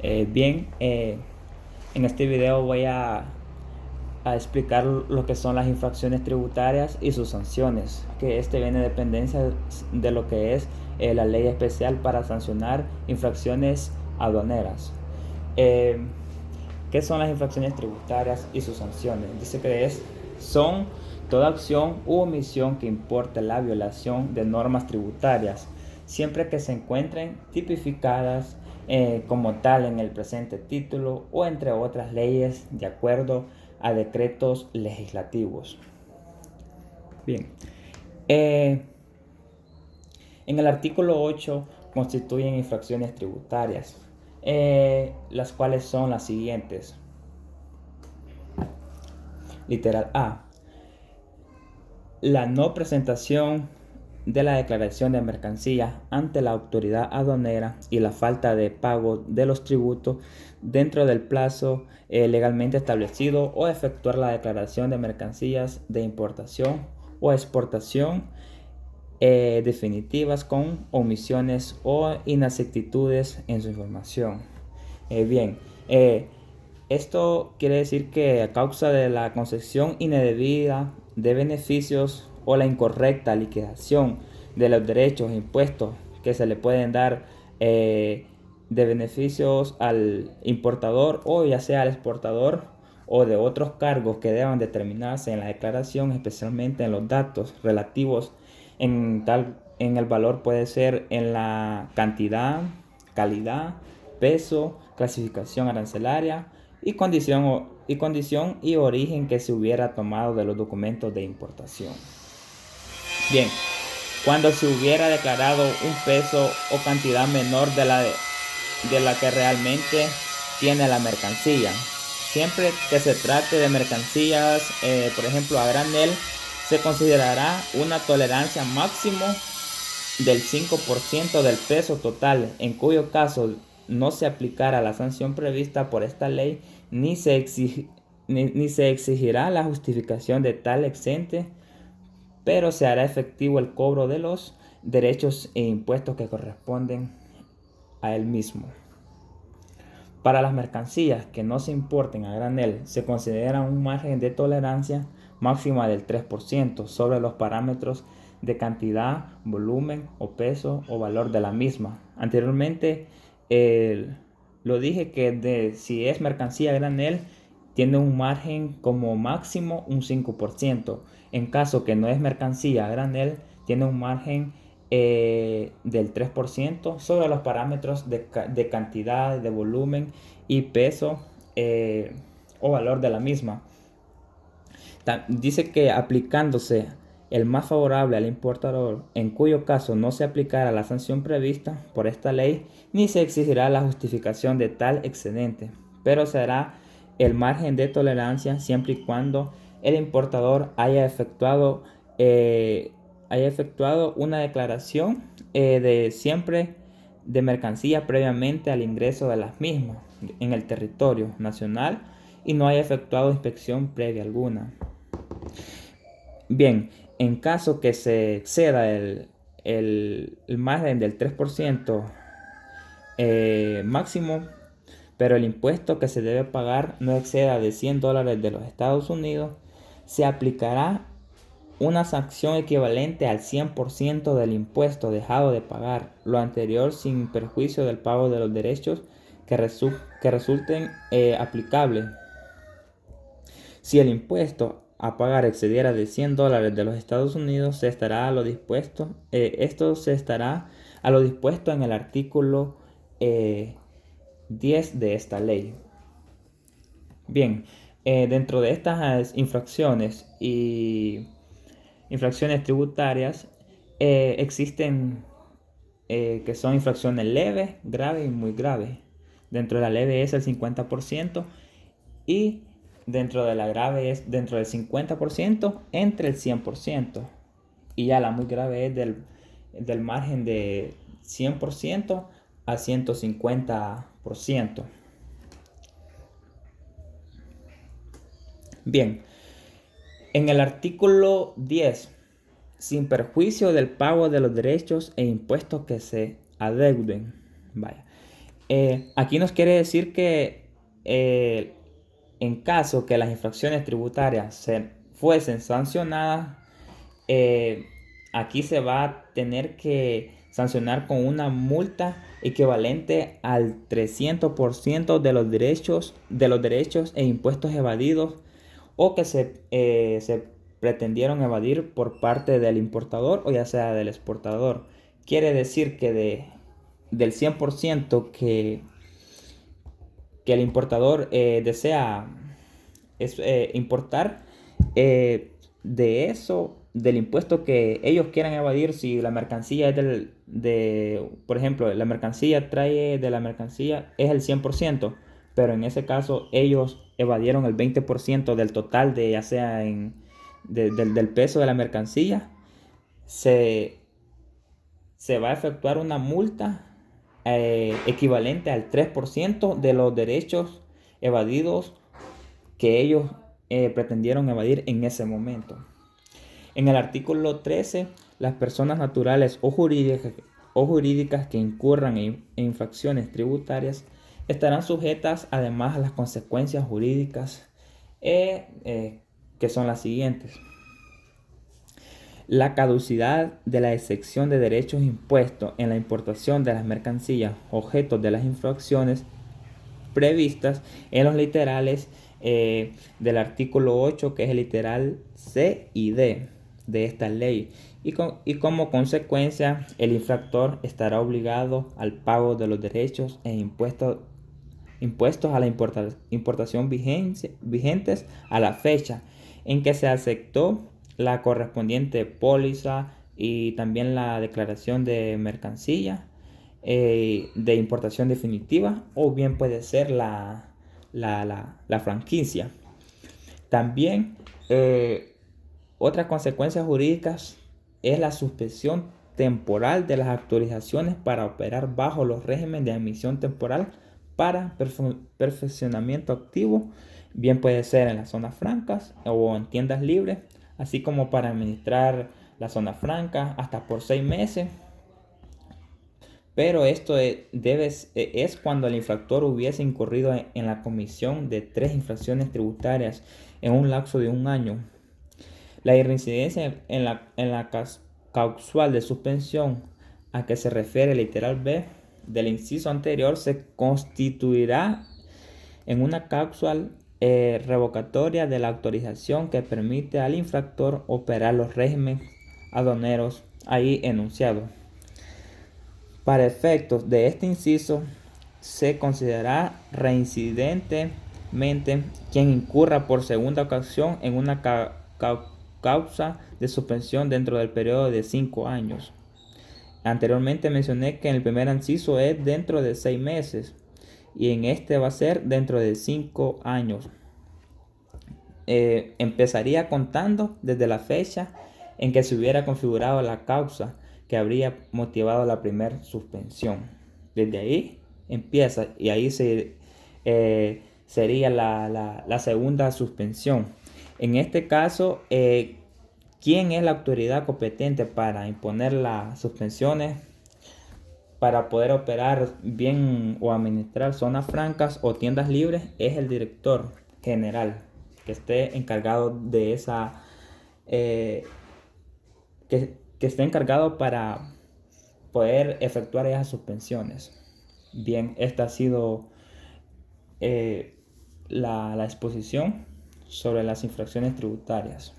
En este video voy a explicar lo que son las infracciones tributarias y sus sanciones, que viene de dependencia de lo que es la ley especial para sancionar infracciones aduaneras. ¿Qué son las infracciones tributarias y sus sanciones? Dice que son toda acción u omisión que importe la violación de normas tributarias, siempre que se encuentren tipificadas como tal en el presente título o entre otras leyes de acuerdo a decretos legislativos. Bien, en el artículo 8 constituyen infracciones tributarias, las cuales son las siguientes. Literal A. La no presentación de la declaración de mercancías ante la autoridad aduanera y la falta de pago de los tributos dentro del plazo legalmente establecido, o efectuar la declaración de mercancías de importación o exportación definitivas con omisiones o inexactitudes en su información. Esto quiere decir que a causa de la concesión indebida de beneficios o la incorrecta liquidación de los derechos e impuestos que se le pueden dar de beneficios al importador, o ya sea al exportador, o de otros cargos que deban determinarse en la declaración, especialmente en los datos relativos en el valor, puede ser en la cantidad, calidad, peso, clasificación arancelaria y condición y origen que se hubiera tomado de los documentos de importación. Bien, cuando se hubiera declarado un peso o cantidad menor de la que realmente tiene la mercancía. Siempre que se trate de mercancías, por ejemplo a granel, se considerará una tolerancia máximo del 5% del peso total, en cuyo caso no se aplicará la sanción prevista por esta ley, ni se exigirá la justificación de tal excedente, pero se hará efectivo el cobro de los derechos e impuestos que corresponden a él mismo. Para las mercancías que no se importen a granel, se considera un margen de tolerancia máxima del 3% sobre los parámetros de cantidad, volumen o peso o valor de la misma. Anteriormente lo dije que si es mercancía a granel, tiene un margen como máximo un 5%. En caso que no es mercancía a granel, tiene un margen del 3% sobre los parámetros de cantidad, de volumen y peso o valor de la misma. Dice que aplicándose el más favorable al importador, en cuyo caso no se aplicará la sanción prevista por esta ley, ni se exigirá la justificación de tal excedente, pero se hará el margen de tolerancia siempre y cuando el importador haya efectuado una declaración de mercancía previamente al ingreso de las mismas en el territorio nacional y no haya efectuado inspección previa alguna. Bien, en caso que se exceda el margen del 3% máximo, pero el impuesto que se debe pagar no exceda de $100 de los Estados Unidos, se aplicará una sanción equivalente al 100% del impuesto dejado de pagar, lo anterior sin perjuicio del pago de los derechos que resulten aplicables. Si el impuesto a pagar excediera de $100 de los Estados Unidos, esto se estará a lo dispuesto en el artículo 10 de esta ley. Bien, dentro de estas infracciones tributarias existen que son infracciones leves, graves y muy graves. Dentro de la leve es el 50% y dentro de la grave es dentro del 50% entre el 100%, y ya la muy grave es del margen de 100% a 150%. Bien, en el artículo 10, sin perjuicio del pago de los derechos e impuestos que se adeuden. Aquí nos quiere decir que en caso que las infracciones tributarias fuesen sancionadas, eh, aquí se va a tener que sancionar con una multa equivalente al 300% de los derechos e impuestos evadidos o que se pretendieron evadir por parte del importador o ya sea del exportador. Quiere decir que del 100% que el importador desea importar, de eso, del impuesto que ellos quieran evadir, si la mercancía es por ejemplo, la mercancía es el 100%, pero en ese caso ellos evadieron el 20% del total de ya sea del peso de la mercancía, se, se va a efectuar una multa equivalente al 3% de los derechos evadidos que ellos pretendieron evadir en ese momento. En el artículo 13, las personas naturales o jurídicas que incurran en infracciones tributarias estarán sujetas además a las consecuencias jurídicas que son las siguientes. La caducidad de la exención de derechos impuestos en la importación de las mercancías objetos de las infracciones previstas en los literales del artículo 8, que es el literal C y D de esta ley. Y como consecuencia, el infractor estará obligado al pago de los derechos e impuestos a la importación vigentes a la fecha en que se aceptó la correspondiente póliza y también la declaración de mercancía de importación definitiva, o bien puede ser la franquicia. También otras consecuencias jurídicas es la suspensión temporal de las autorizaciones para operar bajo los regímenes de admisión temporal para perfeccionamiento activo, bien puede ser en las zonas francas o en tiendas libres, así como para administrar la zona franca hasta por 6 meses. Pero esto es cuando el infractor hubiese incurrido en la comisión de 3 infracciones tributarias en un lapso de 1 año. La reincidencia en la causal de suspensión a que se refiere el literal B del inciso anterior se constituirá en una causal revocatoria de la autorización que permite al infractor operar los regímenes aduaneros ahí enunciados. Para efectos de este inciso, se considerará reincidentemente quien incurra por segunda ocasión en una causa de suspensión dentro del periodo de 5 años. Anteriormente mencioné que en el primer inciso es dentro de 6 meses y en este va a ser dentro de 5 años. Empezaría contando desde la fecha en que se hubiera configurado la causa que habría motivado la primera suspensión. Desde ahí empieza y ahí sería la segunda suspensión. En este caso, ¿quién es la autoridad competente para imponer las suspensiones para poder operar bien o administrar zonas francas o tiendas libres? Es el director general que esté encargado de esa que esté encargado para poder efectuar esas suspensiones. Bien, esta ha sido la exposición sobre las infracciones tributarias.